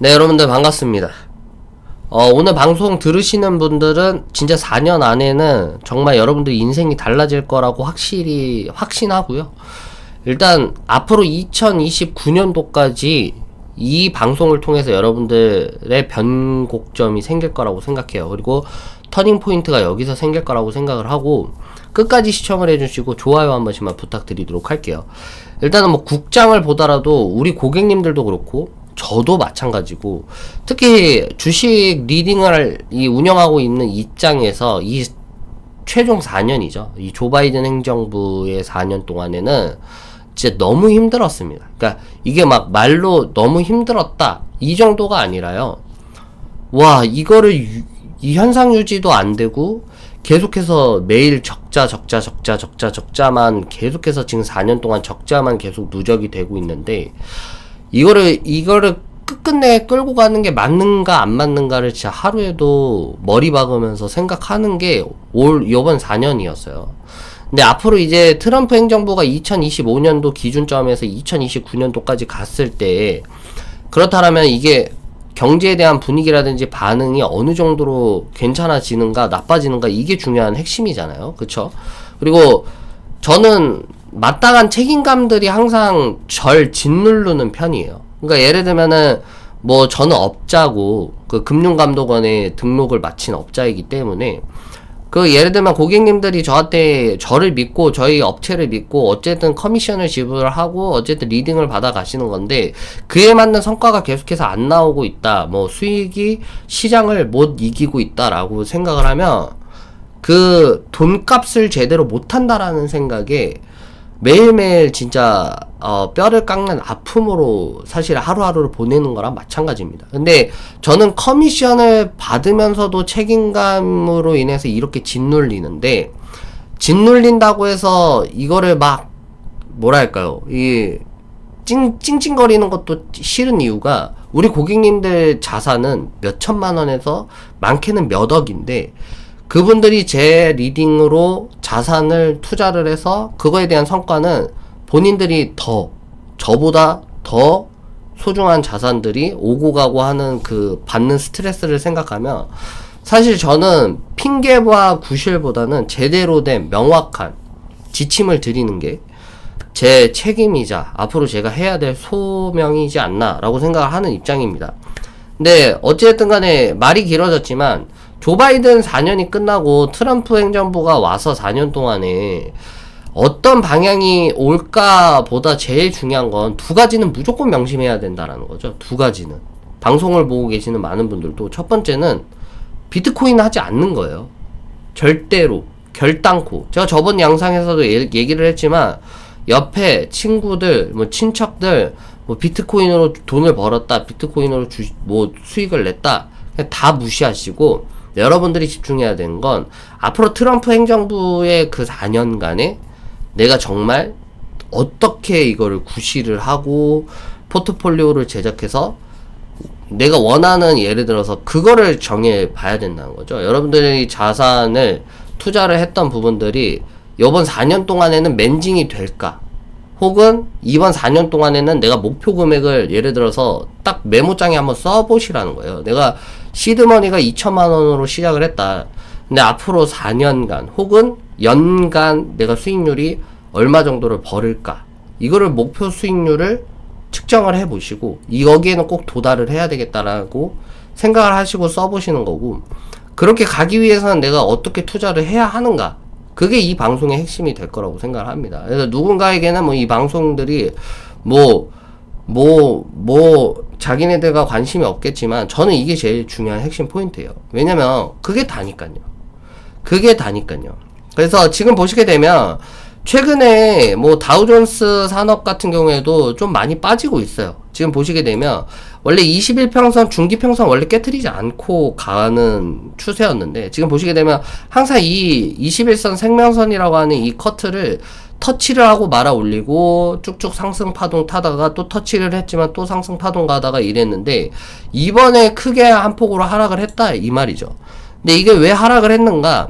네, 여러분들 반갑습니다. 오늘 방송 들으시는 분들은 진짜 4년 안에는 정말 여러분들 인생이 달라질 거라고 확실히 확신하고요. 일단 앞으로 2029년도까지 이 방송을 통해서 여러분들의 변곡점이 생길 거라고 생각해요. 그리고 터닝포인트가 여기서 생길 거라고 생각을 하고, 끝까지 시청을 해주시고 좋아요 한 번씩만 부탁드리도록 할게요. 일단은 뭐 국장을 보더라도 우리 고객님들도 그렇고 저도 마찬가지고, 특히 주식 리딩을 운영하고 있는 입장에서 이 최종 4년이죠. 이 조 바이든 행정부의 4년 동안에는 진짜 너무 힘들었습니다. 그러니까 이게 막 말로 너무 힘들었다 이 정도가 아니라요. 와, 이거를 이 현상 유지도 안 되고 계속해서 매일 적자만 계속해서 지금 4년 동안 적자만 계속 누적이 되고 있는데, 이거를 끝끝내 끌고 가는 게 맞는가 안 맞는가를 진짜 하루에도 머리 박으면서 생각하는 게 요번 4년이었어요. 근데 앞으로 이제 트럼프 행정부가 2025년도 기준점에서 2029년도까지 갔을 때, 그렇다면 이게 경제에 대한 분위기라든지 반응이 어느 정도로 괜찮아지는가 나빠지는가, 이게 중요한 핵심이잖아요. 그쵸? 그리고 저는 마땅한 책임감들이 항상 절 짓누르는 편이에요. 그러니까 예를 들면은 뭐 저는 업자고 그 금융감독원에 등록을 마친 업자이기 때문에, 그 예를 들면 고객님들이 저를 믿고 저희 업체를 믿고 어쨌든 커미션을 지불하고 어쨌든 리딩을 받아 가시는 건데, 그에 맞는 성과가 계속해서 안 나오고 있다, 뭐 수익이 시장을 못 이기고 있다라고 생각을 하면 그 돈값을 제대로 못한다라는 생각에 매일매일 진짜 뼈를 깎는 아픔으로 사실 하루하루를 보내는 거랑 마찬가지입니다. 근데 저는 커미션을 받으면서도 책임감으로 인해서 이렇게 짓눌리는데, 짓눌린다고 해서 이거를 막 뭐랄까요, 이 찡찡거리는 것도 싫은 이유가, 우리 고객님들 자산은 몇 천만 원에서 많게는 몇 억인데, 그분들이 제 리딩으로 자산을 투자를 해서 그거에 대한 성과는 본인들이 저보다 더 소중한 자산들이 오고 가고 하는 그 받는 스트레스를 생각하면, 사실 저는 핑계와 구실보다는 제대로 된 명확한 지침을 드리는 게 제 책임이자 앞으로 제가 해야 될 소명이지 않나 라고 생각을 하는 입장입니다. 근데 어찌됐든 간에 말이 길어졌지만, 조 바이든 4년이 끝나고 트럼프 행정부가 와서 4년 동안에 어떤 방향이 올까 보다 제일 중요한 건 두 가지는 무조건 명심해야 된다라는 거죠. 두 가지는. 방송을 보고 계시는 많은 분들도 첫 번째는 비트코인 하지 않는 거예요. 절대로. 결단코. 제가 저번 영상에서도 얘기를 했지만, 옆에 친구들, 뭐 친척들, 뭐 비트코인으로 돈을 벌었다, 비트코인으로 수익을 냈다, 그냥 다 무시하시고, 여러분들이 집중해야 되는 건 앞으로 트럼프 행정부의 그 4년간에 내가 정말 어떻게 이거를 구실을 하고 포트폴리오를 제작해서 내가 원하는, 예를 들어서 그거를 정해 봐야 된다는 거죠. 여러분들이 자산을 투자를 했던 부분들이 이번 4년 동안에는 맨징이 될까? 혹은 이번 4년 동안에는 내가 목표 금액을 예를 들어서 딱 메모장에 한번 써보시라는 거예요. 내가 시드머니가 2천만 원으로 시작을 했다. 근데 앞으로 4년간 혹은 연간 내가 수익률이 얼마 정도를 벌을까? 이거를 목표 수익률을 측정을 해보시고, 여기에는 꼭 도달을 해야 되겠다라고 생각을 하시고 써보시는 거고, 그렇게 가기 위해서는 내가 어떻게 투자를 해야 하는가? 그게 이 방송의 핵심이 될 거라고 생각을 합니다. 그래서 누군가에게는 뭐 이 방송들이 자기네들과 관심이 없겠지만, 저는 이게 제일 중요한 핵심 포인트예요. 왜냐면 그게 다니까요. 그래서 지금 보시게 되면 최근에 뭐 다우존스 산업 같은 경우에도 좀 많이 빠지고 있어요. 지금 보시게 되면 원래 21평선, 중기평선 원래 깨트리지 않고 가는 추세였는데, 지금 보시게 되면 항상 이 21선 생명선이라고 하는 이 커트를 터치를 하고 말아 올리고 쭉쭉 상승 파동 타다가 또 터치를 했지만 또 상승 파동 가다가 이랬는데, 이번에 크게 한 폭으로 하락을 했다 이 말이죠. 근데 이게 왜 하락을 했는가,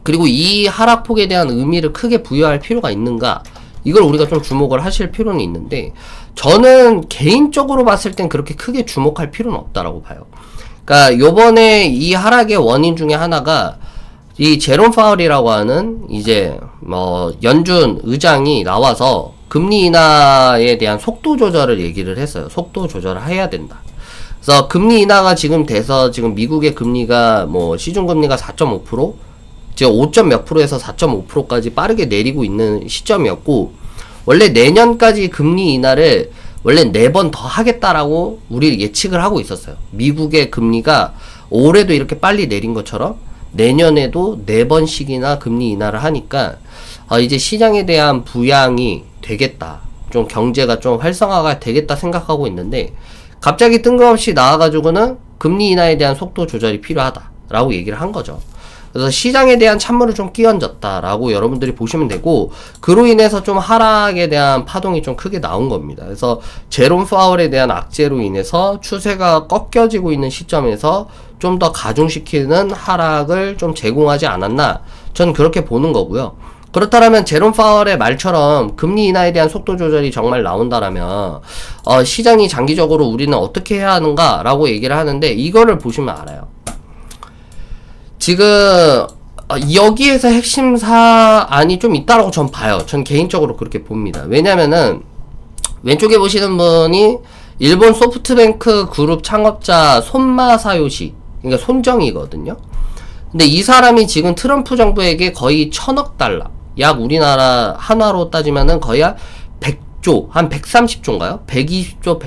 그리고 이 하락폭에 대한 의미를 크게 부여할 필요가 있는가, 이걸 우리가 좀 주목을 하실 필요는 있는데, 저는 개인적으로 봤을 땐 그렇게 크게 주목할 필요는 없다라고 봐요. 그러니까 요번에 이 하락의 원인 중에 하나가 이 제롬 파월이라고 하는 이제 연준 의장이 나와서 금리 인하에 대한 속도 조절을 얘기를 했어요. 속도 조절을 해야 된다. 그래서 금리 인하가 지금 돼서 지금 미국의 금리가 시중 금리가 4.5%, 지금 5점 몇 프로에서 4.5%까지 빠르게 내리고 있는 시점이었고, 원래 내년까지 금리 인하를 원래 4번 더 하겠다라고 우리 예측을 하고 있었어요. 미국의 금리가 올해도 이렇게 빨리 내린 것처럼 내년에도 4번씩이나 금리 인하를 하니까 이제 시장에 대한 부양이 되겠다, 좀 경제가 좀 활성화가 되겠다 생각하고 있는데, 갑자기 뜬금없이 나와가지고는 금리 인하에 대한 속도 조절이 필요하다라고 얘기를 한 거죠. 그래서 시장에 대한 찬물을 좀 끼얹었다라고 여러분들이 보시면 되고, 그로 인해서 좀 하락에 대한 파동이 좀 크게 나온 겁니다. 그래서 제롬 파월에 대한 악재로 인해서 추세가 꺾여지고 있는 시점에서 좀 더 가중시키는 하락을 좀 제공하지 않았나, 전 그렇게 보는 거고요. 그렇다면 제롬 파월의 말처럼 금리 인하에 대한 속도 조절이 정말 나온다라면 시장이 장기적으로 우리는 어떻게 해야 하는가 라고 얘기를 하는데, 이거를 보시면 알아요. 지금 여기에서 핵심 사안이 좀 있다라고 전 봐요. 전 개인적으로 그렇게 봅니다. 왜냐면은 왼쪽에 보시는 분이 일본 소프트뱅크 그룹 창업자 손마사요시, 그러니까 손정이거든요. 근데 이 사람이 지금 트럼프 정부에게 거의 1000억 달러, 약 우리나라 한화로 따지면은 거의 한 100조, 한 130조인가요? 120조,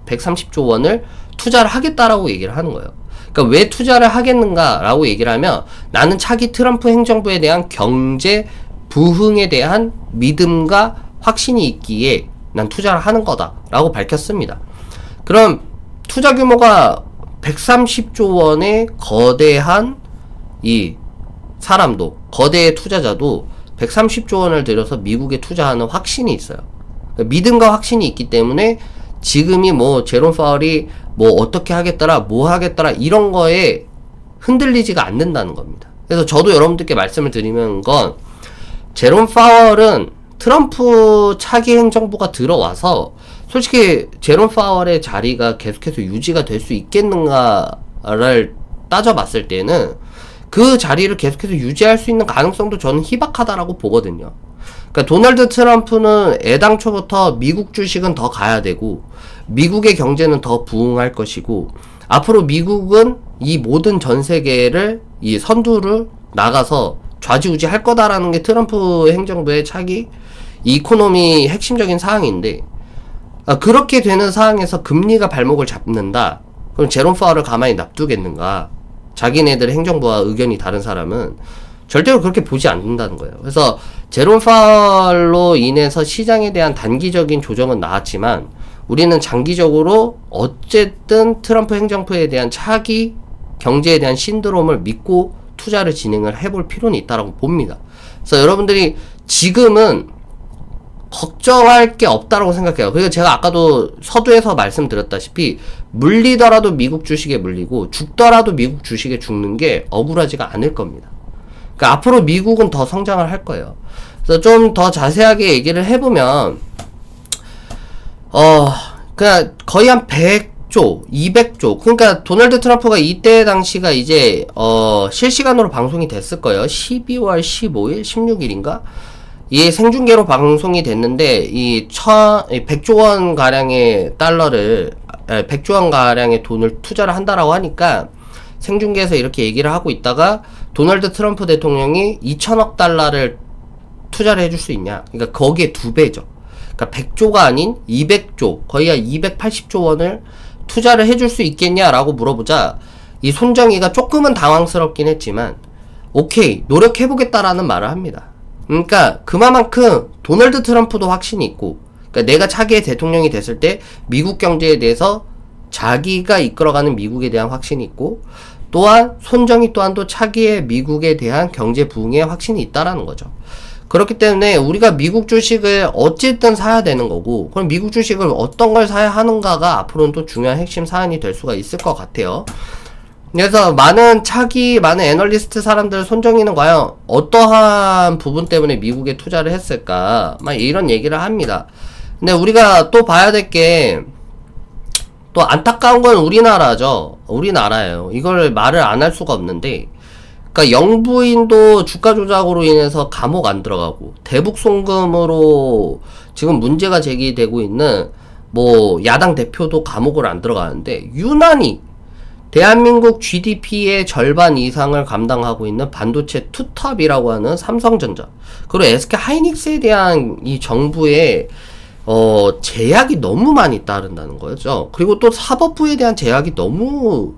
130조 원을 투자를 하겠다라고 얘기를 하는 거예요. 그러니까 왜 투자를 하겠는가라고 얘기를 하면, 나는 차기 트럼프 행정부에 대한 경제 부흥에 대한 믿음과 확신이 있기에 난 투자를 하는 거다라고 밝혔습니다. 그럼 투자 규모가 130조 원의 거대한 이 사람도, 거대 투자자도 130조 원을 들여서 미국에 투자하는 확신이 있어요. 그러니까 믿음과 확신이 있기 때문에 지금이 제롬 파월이 어떻게 하겠더라, 뭐 하겠더라, 이런 거에 흔들리지가 않는다는 겁니다. 그래서 저도 여러분들께 말씀을 드리는 건, 제롬 파월은 트럼프 차기 행정부가 들어와서 솔직히 제롬 파월의 자리가 계속해서 유지가 될 수 있겠는가를 따져봤을 때는 그 자리를 계속해서 유지할 수 있는 가능성도 저는 희박하다라고 보거든요. 그러니까 도널드 트럼프는 애당초부터 미국 주식은 더 가야 되고, 미국의 경제는 더 부흥할 것이고, 앞으로 미국은 이 모든 전 세계를 이 선두를 나가서 좌지우지 할 거다라는 게 트럼프 행정부의 차기 이코노미 핵심적인 사항인데, 그렇게 되는 상황에서 금리가 발목을 잡는다? 그럼 제롬 파월을 가만히 놔두겠는가? 자기네들 행정부와 의견이 다른 사람은 절대로 그렇게 보지 않는다는 거예요. 그래서 제롬 파월로 인해서 시장에 대한 단기적인 조정은 나왔지만, 우리는 장기적으로 어쨌든 트럼프 행정부에 대한 차기 경제에 대한 신드롬을 믿고 투자를 진행을 해볼 필요는 있다고 봅니다. 그래서 여러분들이 지금은 걱정할 게 없다라고 생각해요. 그리고 제가 아까도 서두에서 말씀드렸다시피, 물리더라도 미국 주식에 물리고 죽더라도 미국 주식에 죽는 게 억울하지가 않을 겁니다. 그러니까 앞으로 미국은 더 성장을 할 거예요. 그래서 좀 더 자세하게 얘기를 해보면, 그냥 거의 한 100조, 200조. 그러니까 도널드 트럼프가 이때 당시가 이제 실시간으로 방송이 됐을 거예요. 12월 15일, 16일인가? 이 생중계로 방송이 됐는데, 100조 원 가량의 달러를, 100조 원 가량의 돈을 투자를 한다라고 하니까 생중계에서 이렇게 얘기를 하고 있다가, 도널드 트럼프 대통령이 2000억 달러를 투자를 해줄 수 있냐? 그러니까 거기에 2배죠. 그러니까 100조가 아닌 200조, 거의 한 280조 원을 투자를 해줄 수 있겠냐라고 물어보자, 이 손정희가 조금은 당황스럽긴 했지만, 오케이, 노력해보겠다라는 말을 합니다. 그러니까 그만큼 도널드 트럼프도 확신이 있고, 그러니까 내가 차기의 대통령이 됐을 때 미국 경제에 대해서 자기가 이끌어가는 미국에 대한 확신이 있고, 또한 손정희 또한도 차기의 미국에 대한 경제 부흥에 확신이 있다라는 거죠. 그렇기 때문에 우리가 미국 주식을 어쨌든 사야 되는 거고, 그럼 미국 주식을 어떤 걸 사야 하는가가 앞으로는 또 중요한 핵심 사안이 될 수가 있을 것 같아요. 그래서 많은 많은 애널리스트 사람들 손정희는 과연 어떠한 부분 때문에 미국에 투자를 했을까? 막 이런 얘기를 합니다. 근데 우리가 또 봐야 될 게, 또 안타까운 건 우리나라죠. 우리나라예요. 이걸 말을 안 할 수가 없는데, 그러니까 영부인도 주가 조작으로 인해서 감옥 안 들어가고, 대북 송금으로 지금 문제가 제기되고 있는 뭐 야당 대표도 감옥을 안 들어가는데, 유난히 대한민국 GDP의 절반 이상을 감당하고 있는 반도체 투톱이라고 하는 삼성전자, 그리고 SK 하이닉스에 대한 이 정부의 제약이 너무 많이 따른다는 거죠. 그리고 또 사법부에 대한 제약이 너무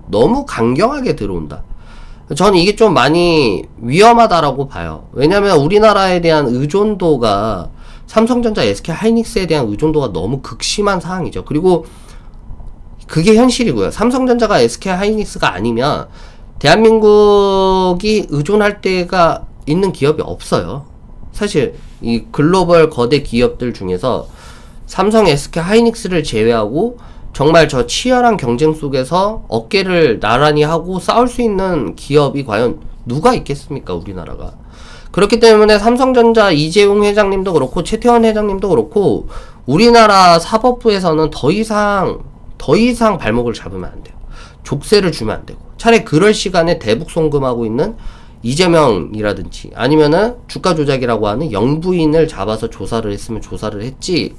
강경하게 들어온다. 저는 이게 좀 많이 위험하다라고 봐요. 왜냐면 우리나라에 대한 의존도가, 삼성전자, SK 하이닉스에 대한 의존도가 너무 극심한 상황이죠. 그리고 그게 현실이고요. 삼성전자가 SK 하이닉스가 아니면 대한민국이 의존할 데가 있는 기업이 없어요. 사실 이 글로벌 거대 기업들 중에서 삼성, SK 하이닉스를 제외하고 정말 저 치열한 경쟁 속에서 어깨를 나란히 하고 싸울 수 있는 기업이 과연 누가 있겠습니까, 우리나라가. 그렇기 때문에 삼성전자 이재용 회장님도 그렇고 최태원 회장님도 그렇고 우리나라 사법부에서는 더 이상 발목을 잡으면 안 돼요. 족쇄를 주면 안 되고, 차라리 그럴 시간에 대북 송금하고 있는 이재명이라든지 아니면은 주가 조작이라고 하는 영부인을 잡아서 조사를 했으면 조사를 했지,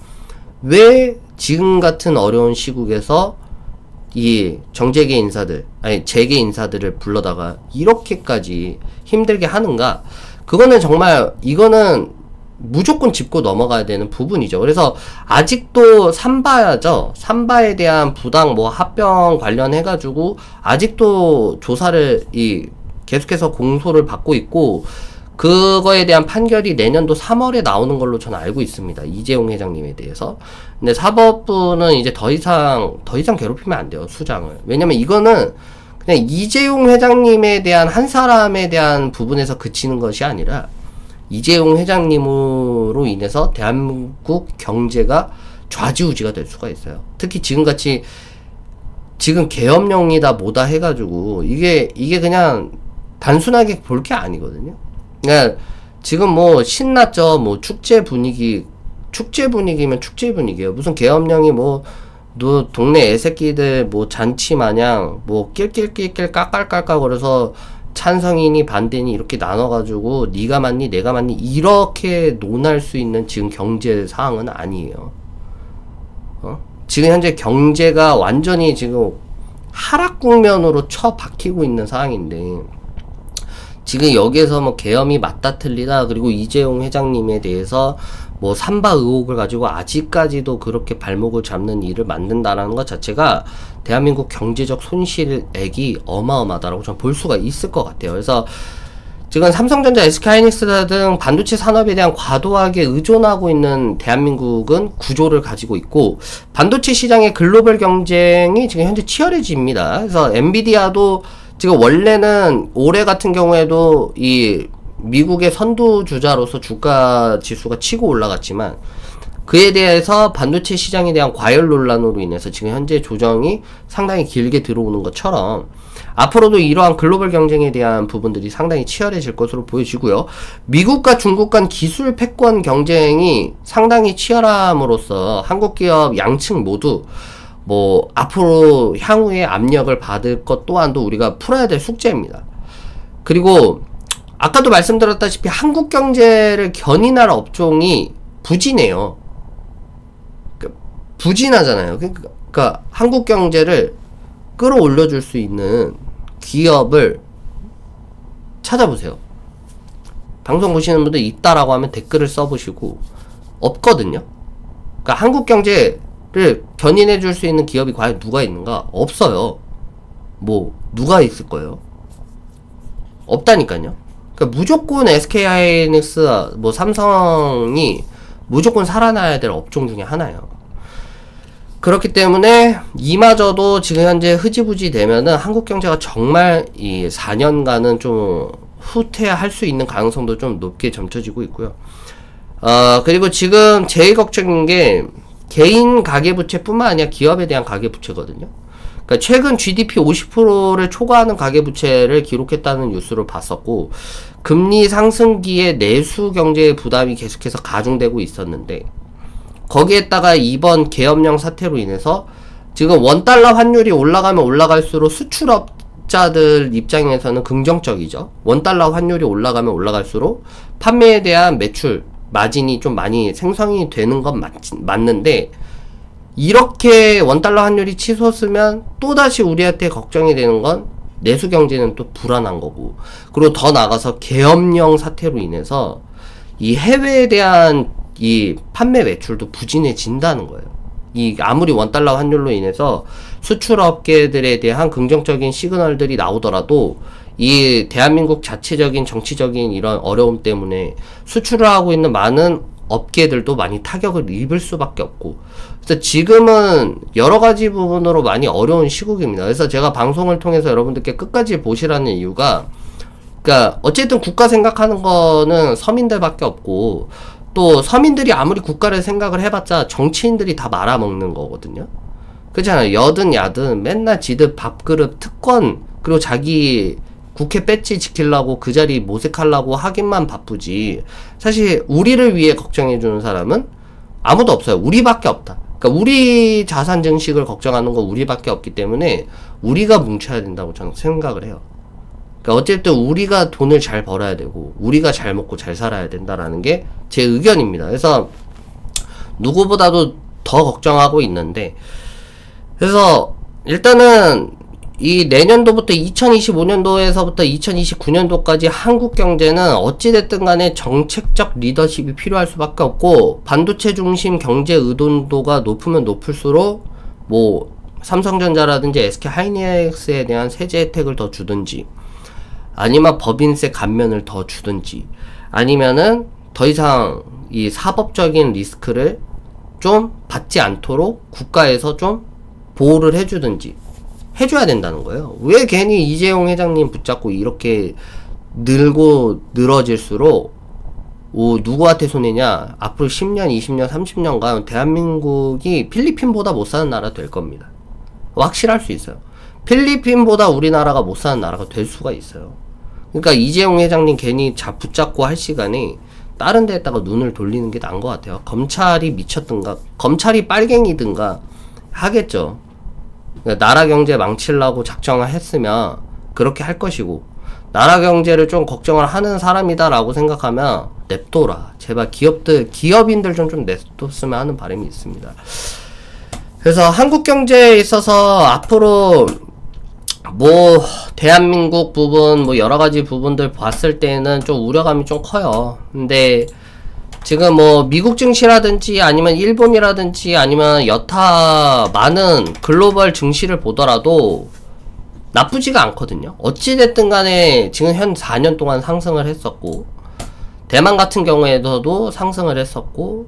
왜 지금 같은 어려운 시국에서 이 정재계 인사들, 아니 재계 인사들을 불러다가 이렇게까지 힘들게 하는가? 그거는 정말, 이거는 무조건 짚고 넘어가야 되는 부분이죠. 그래서 아직도 삼바에 대한 부당 뭐 합병 관련해가지고 아직도 조사를 계속해서 공소를 받고 있고, 그거에 대한 판결이 내년도 3월에 나오는 걸로 저는 알고 있습니다. 이재용 회장님에 대해서. 근데 사법부는 이제 더 이상 괴롭히면 안 돼요, 수장을. 왜냐면 이거는 그냥 이재용 회장님에 대한 한 사람에 대한 부분에서 그치는 것이 아니라 이재용 회장님으로 인해서 대한민국 경제가 좌지우지가 될 수가 있어요. 특히 지금같이, 지금 계엄령이다 뭐다 해가지고 이게 그냥 단순하게 볼 게 아니거든요. 그러니까 지금 뭐 신났죠. 뭐 축제 분위기면 축제 분위기예요. 무슨 계엄령이 뭐 동네 애새끼들 뭐 잔치 마냥 뭐 낄낄낄낄 까깔까깔 거려서 찬성이니 반대니 이렇게 나눠가지고 네가 맞니 내가 맞니 이렇게 논할 수 있는 지금 경제 상황은 아니에요. 지금 현재 경제가 완전히 지금 하락 국면으로 처박히고 있는 상황인데, 지금 여기에서 뭐 계엄이 맞다 틀리다, 그리고 이재용 회장님에 대해서 뭐 삼바 의혹을 가지고 아직까지도 그렇게 발목을 잡는 일을 만든다라는 것 자체가 대한민국 경제적 손실액이 어마어마하다라고 저는 볼 수가 있을 것 같아요. 그래서 지금 삼성전자, SK하이닉스 등 반도체 산업에 대한 과도하게 의존하고 있는 대한민국은 구조를 가지고 있고, 반도체 시장의 글로벌 경쟁이 지금 현재 치열해집니다. 그래서 엔비디아도 지금 원래는 올해 같은 경우에도 이 미국의 선두주자로서 주가 지수가 치고 올라갔지만, 그에 대해서 반도체 시장에 대한 과열 논란으로 인해서 지금 현재 조정이 상당히 길게 들어오는 것처럼 앞으로도 이러한 글로벌 경쟁에 대한 부분들이 상당히 치열해질 것으로 보여지고요. 미국과 중국 간 기술 패권 경쟁이 상당히 치열함으로써 한국 기업 양측 모두 뭐 앞으로 향후에 압력을 받을 것 또한도 우리가 풀어야 될 숙제입니다. 그리고 아까도 말씀드렸다시피 한국 경제를 견인할 업종이 부진해요. 부진하잖아요. 그러니까 한국 경제를 끌어올려 줄 수 있는 기업을 찾아보세요. 방송 보시는 분들 있다라고 하면 댓글을 써보시고, 없거든요. 그러니까 한국 경제를 견인해 줄 수 있는 기업이 과연 누가 있는가? 없어요. 뭐 누가 있을 거예요? 없다니까요. 그러니까 무조건 SK하이닉스, 뭐 삼성이 무조건 살아나야 될 업종 중에 하나예요. 그렇기 때문에 이마저도 지금 현재 흐지부지 되면은 한국 경제가 정말 이 4년간은 좀 후퇴할 수 있는 가능성도 좀 높게 점쳐지고 있고요. 그리고 지금 제일 걱정인 게 개인 가계부채뿐만 아니라 기업에 대한 가계부채거든요. 그러니까 최근 GDP 50%를 초과하는 가계부채를 기록했다는 뉴스를 봤었고, 금리 상승기에 내수 경제의 부담이 계속해서 가중되고 있었는데, 거기에다가 이번 계엄령 사태로 인해서 지금 원달러 환율이 올라가면 올라갈수록 수출업자들 입장에서는 긍정적이죠. 원달러 환율이 올라가면 올라갈수록 판매에 대한 매출 마진이 좀 많이 생성이 되는 건 맞는데, 이렇게 원달러 환율이 치솟으면 또다시 우리한테 걱정이 되는 건 내수 경제는 또 불안한 거고, 그리고 더 나아가서 계엄령 사태로 인해서 이 해외에 대한 이 판매 매출도 부진해진다는 거예요. 이 아무리 원달러 환율로 인해서 수출업계들에 대한 긍정적인 시그널들이 나오더라도 이 대한민국 자체적인 정치적인 이런 어려움 때문에 수출을 하고 있는 많은 업계들도 많이 타격을 입을 수밖에 없고, 그래서 지금은 여러 가지 부분으로 많이 어려운 시국입니다. 그래서 제가 방송을 통해서 여러분들께 끝까지 보시라는 이유가, 그러니까 어쨌든 국가 생각하는 거는 서민들밖에 없고, 또 서민들이 아무리 국가를 생각을 해봤자 정치인들이 다 말아먹는 거거든요. 그렇잖아요. 여든 야든 맨날 지들 밥그릇 특권, 그리고 자기 국회 배지 지키려고 그 자리 모색하려고 하기만 바쁘지, 사실 우리를 위해 걱정해주는 사람은 아무도 없어요. 우리밖에 없다. 그러니까 우리 자산 증식을 걱정하는 건 우리밖에 없기 때문에 우리가 뭉쳐야 된다고 저는 생각을 해요. 그러니까 어쨌든 우리가 돈을 잘 벌어야 되고 우리가 잘 먹고 잘 살아야 된다라는 게 제 의견입니다. 그래서 누구보다도 더 걱정하고 있는데, 그래서 일단은 이 내년도부터 2025년도에서부터 2029년도까지 한국 경제는 어찌됐든 간에 정책적 리더십이 필요할 수밖에 없고, 반도체 중심 경제 의존도가 높으면 높을수록 뭐 삼성전자라든지 SK하이닉스에 대한 세제 혜택을 더 주든지, 아니면 법인세 감면을 더 주든지, 아니면은 더 이상 이 사법적인 리스크를 좀 받지 않도록 국가에서 좀 보호를 해주든지 해줘야 된다는 거예요. 왜 괜히 이재용 회장님 붙잡고 이렇게 늘어질수록 누구한테 손해냐? 앞으로 10년, 20년, 30년간 대한민국이 필리핀보다 못 사는 나라 될 겁니다. 확실할 수 있어요. 필리핀보다 우리나라가 못 사는 나라가 될 수가 있어요. 그러니까 이재용 회장님 괜히 붙잡고 할 시간에 다른 데에다가 눈을 돌리는 게 나은 것 같아요. 검찰이 미쳤든가, 검찰이 빨갱이든가 하겠죠. 그러니까 나라 경제 망치려고 작정을 했으면 그렇게 할 것이고, 나라 경제를 좀 걱정을 하는 사람이다라고 생각하면 냅둬라. 제발 기업인들 좀 냅뒀으면 하는 바람이 있습니다. 그래서 한국 경제에 있어서 앞으로 뭐 대한민국 부분 뭐 여러가지 부분들 봤을 때는 좀 우려감이 좀 커요. 근데 지금 뭐 미국 증시라든지 아니면 일본이라든지 아니면 여타 많은 글로벌 증시를 보더라도 나쁘지가 않거든요. 어찌됐든 간에 지금 현 4년 동안 상승을 했었고, 대만 같은 경우에도 상승을 했었고,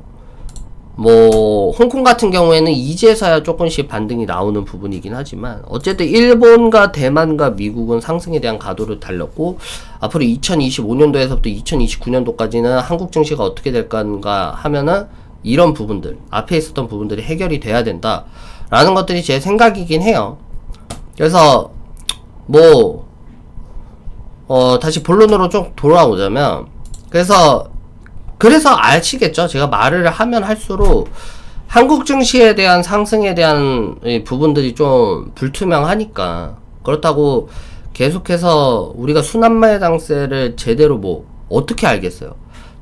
뭐 홍콩 같은 경우에는 이제서야 조금씩 반등이 나오는 부분이긴 하지만, 어쨌든 일본과 대만과 미국은 상승에 대한 가도를 달렸고, 앞으로 2025년도에서부터 2029년도까지는 한국 증시가 어떻게 될까 하면은 이런 부분들, 앞에 있었던 부분들이 해결이 돼야 된다 라는 것들이 제 생각이긴 해요. 그래서 뭐 다시 본론으로 좀 돌아오자면, 그래서 아시겠죠? 제가 말을 하면 할수록 한국 증시에 대한 상승에 대한 부분들이 좀 불투명하니까, 그렇다고 계속해서 우리가 순환매장세를 제대로 뭐 어떻게 알겠어요?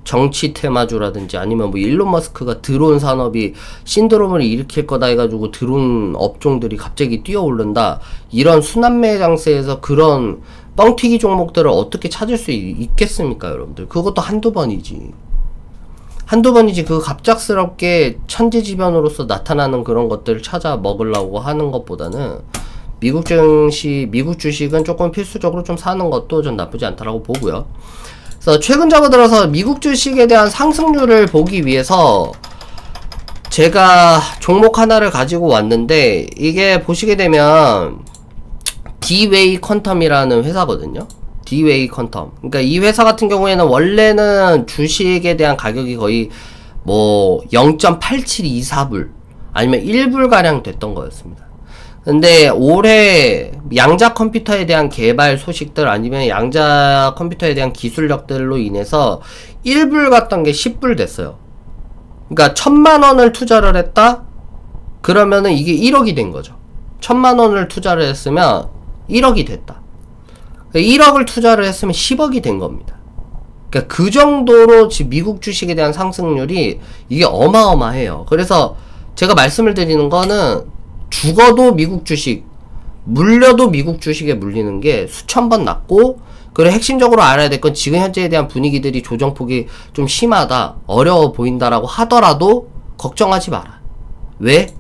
정치 테마주라든지 아니면 뭐 일론 머스크가 드론 산업이 신드롬을 일으킬 거다 해가지고 드론 업종들이 갑자기 뛰어오른다, 이런 순환매장세에서 그런 뻥튀기 종목들을 어떻게 찾을 수 있겠습니까, 여러분들? 그것도 한두 번이지. 그 갑작스럽게 천재지변으로서 나타나는 그런 것들을 찾아 먹으려고 하는 것보다는 미국 주식은 조금 필수적으로 좀 사는 것도 좀 나쁘지 않다라고 보고요. 그래서 최근 접어들어서 미국 주식에 대한 상승률을 보기 위해서 제가 종목 하나를 가지고 왔는데, 이게 보시게 되면 D-Way 퀀텀이라는 회사거든요. D-Way 퀀텀. 그러니까 이 회사 같은 경우에는 원래는 주식에 대한 가격이 거의 뭐 0.8724불 아니면 1불 가량 됐던 거였습니다. 근데 올해 양자 컴퓨터에 대한 개발 소식들 아니면 양자 컴퓨터에 대한 기술력들로 인해서 1불 갔던 게 10불 됐어요. 그러니까 1000만원을 투자를 했다? 그러면은 이게 1억이 된 거죠. 1000만원을 투자를 했으면 1억이 됐다. 1억을 투자를 했으면 10억이 된 겁니다. 그러니까 그 정도로 지금 미국 주식에 대한 상승률이 이게 어마어마해요. 그래서 제가 말씀을 드리는 거는 죽어도 미국 주식, 물려도 미국 주식에 물리는 게 수천 번 낫고, 그리고 핵심적으로 알아야 될 건 지금 현재에 대한 분위기들이 조정폭이 좀 심하다, 어려워 보인다라고 하더라도 걱정하지 마라. 왜?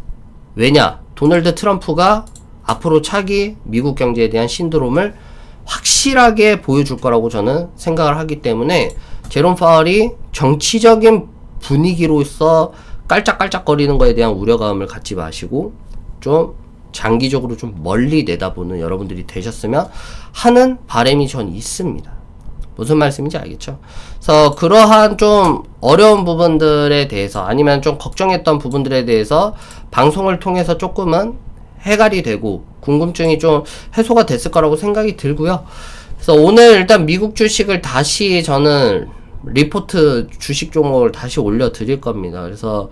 왜냐? 도널드 트럼프가 앞으로 차기 미국 경제에 대한 신드롬을 확실하게 보여줄 거라고 저는 생각을 하기 때문에 제롬 파월이 정치적인 분위기로서 깔짝깔짝거리는 거에 대한 우려감을 갖지 마시고 좀 장기적으로 좀 멀리 내다보는 여러분들이 되셨으면 하는 바람이 전 있습니다. 무슨 말씀인지 알겠죠? 그래서 그러한 좀 어려운 부분들에 대해서 아니면 좀 걱정했던 부분들에 대해서 방송을 통해서 조금은 해결이 되고 궁금증이 좀 해소가 됐을 거라고 생각이 들고요. 그래서 오늘 일단 미국 주식을 다시 저는 리포트 주식 종목을 다시 올려드릴 겁니다. 그래서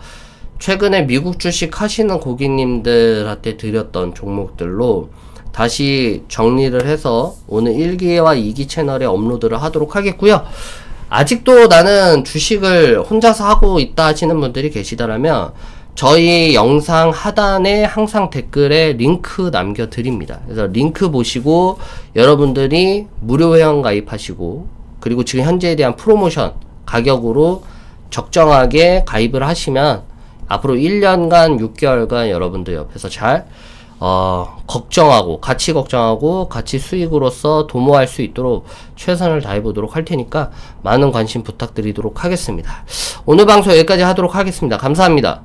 최근에 미국 주식 하시는 고객님들한테 드렸던 종목들로 다시 정리를 해서 오늘 1기와 2기 채널에 업로드를 하도록 하겠고요. 아직도 나는 주식을 혼자서 하고 있다 하시는 분들이 계시다라면 저희 영상 하단에 항상 댓글에 링크 남겨드립니다. 그래서 링크 보시고 여러분들이 무료 회원 가입하시고 그리고 지금 현재에 대한 프로모션 가격으로 적정하게 가입을 하시면 앞으로 1년간 6개월간 여러분들 옆에서 잘 걱정하고 같이 수익으로서 도모할 수 있도록 최선을 다해보도록 할 테니까 많은 관심 부탁드리도록 하겠습니다. 오늘 방송 여기까지 하도록 하겠습니다. 감사합니다.